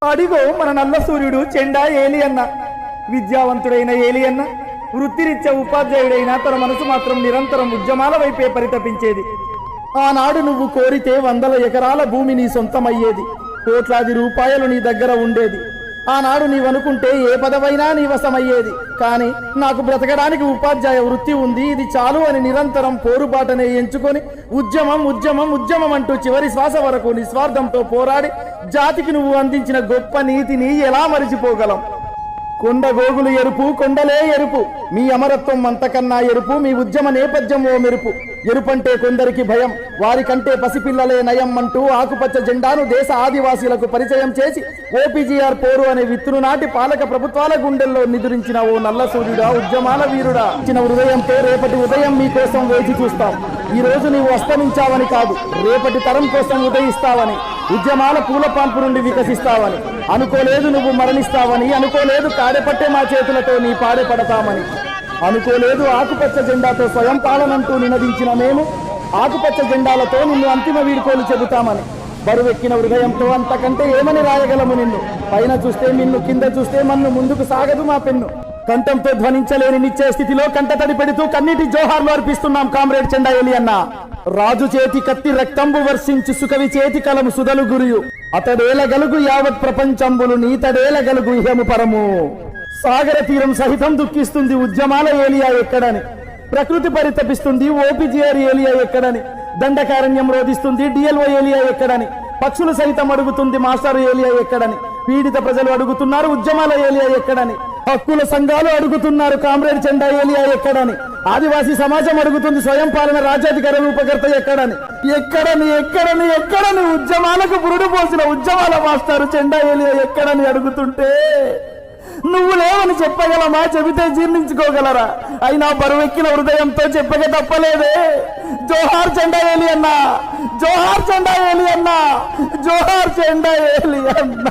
అడిగో మన నల్ల సూర్యుడు చెండా ఏలియన్న. విద్యావంతుడైన ఏలియన్న వృత్తిరీత్యా ఉపాధ్యాయుడైన తన మనసు మాత్రం నిరంతరం ఉద్యమాల వైపే పరితపించేది. ఆనాడు నువ్వు కోరితే 100 ఎకరాల భూమి నీ సొంతమయ్యేది, కోట్లాది రూపాయలు నీ దగ్గర ఉండేది. ఆనాడు నీవనుకుంటే ఏ పదవైనా నీ వశమయ్యేది. కానీ నాకు బ్రతకడానికి ఉపాధ్యాయ వృత్తి ఉంది, ఇది చాలు అని నిరంతరం పోరుబాటనే ఎంచుకొని ఉద్యమం ఉద్యమం ఉద్యమం అంటూ చివరి శ్వాస వరకు నిస్వార్థంతో పోరాడి జాతికి నువ్వు అందించిన గొప్ప నీతిని ఎలా మరిచిపోగలం? కొండ గోగులు ఎరుపు, కొండలే ఎరుపు, మీ అమరత్వం అంతకన్నా ఎరుపు, మీ ఉద్యమ నేపథ్యం ఓ మెరుపు. ఎరుపంటే కొందరికి భయం, వారికంటే పసిపిల్లలే నయం అంటూ ఆకుపచ్చ జెండాను దేశ ఆదివాసీలకు పరిచయం చేసి ఓపీజీఆర్ పోరు అనే విత్తును నాటి పాలక ప్రభుత్వాల గుండెల్లో నిదురించిన ఓ నల్ల సూర్యుడా, ఉద్యమాల వీరుడా. ఇచ్చిన హృదయంతో రేపటి ఉదయం మీకోసం వేచి చూస్తాం. ఈ రోజు నీవు అస్తమించావని కాదు, రేపటి తరం కోసం ఉదయిస్తావని, ఉద్యమాల పూల పాన్పు నుండి వికసిస్తావని. అనుకోలేదు నువ్వు మరణిస్తావని, అనుకోలేదు కాడెపట్టే మా చేతులతో నీ పాడే పడతామని. అనుకోలేదు ఆకుపచ్చ జెండాతో స్వయం పాలనంటూ నినదించిన మేము ఆకుపచ్చ జెండాలతో నిన్ను అంతిమ వీడుకోలు చెబుతామని. బరువెక్కిన హృదయంతో అంతకంటే ఏమని రాయగలము నిన్ను? పైన చూస్తే నిన్ను, కింద చూస్తే మన్ను, ముందుకు సాగదు మా పెన్ను. కంఠంతో ధ్వనించలేని నిచ్చే స్థితిలో కంటతడి పెడుతూ కన్నీటి జోహార్లు అర్పిస్తున్నాం కామ్రేడ్ చెండా ఏలియన్న. రాజు చేతి కత్తి రక్తంబు వర్షించి సుకవి చేతి కలము సుధలు గురియు, అతడేల గలుగు యావత్ ప్రపంచంబులు నీతడేల గలుగు ఇహము పరము. సాగర తీరం సహితం దుఃఖిస్తుంది ఉద్యమాల ఏలియా ఎక్కడని, ప్రకృతి పరితపిస్తుంది ఓపీజీఆర్ ఏలియా ఎక్కడని, దండకారణ్యం రోధిస్తుంది డిఎల్ఓ ఏలియా ఎక్కడని, పక్షులు సైతం అడుగుతుంది మాస్టర్ ఏలియా ఎక్కడని, పీడిత ప్రజలు అడుగుతున్నారు ఉద్యమాల ఏలియా ఎక్కడని, హక్కుల సంఘాలు అడుగుతున్నారు కామ్రేడ్ చెండా ఏలియా ఎక్కడని, ఆదివాసీ సమాజం అడుగుతుంది స్వయం పాలన రాజ్యాధికార రూపకర్త ఎక్కడని. ఎక్కడని ఎక్కడని ఎక్కడని ఉద్యమాలకు పురుడు పోసిన ఉద్యమాల మాస్టారు చెండా ఏలియా ఎక్కడని అడుగుతుంటే నువ్వు లేవని చెప్పగలమా? చెబితే జీర్ణించుకోగలరా? అయినా బరువెక్కిన హృదయంతో చెప్పక తప్పలేదే. జోహార్ చెండా ఏలియన్న, జోహార్ చెండా ఏలియన్న, జోహార్ చెండా ఏలియన్న.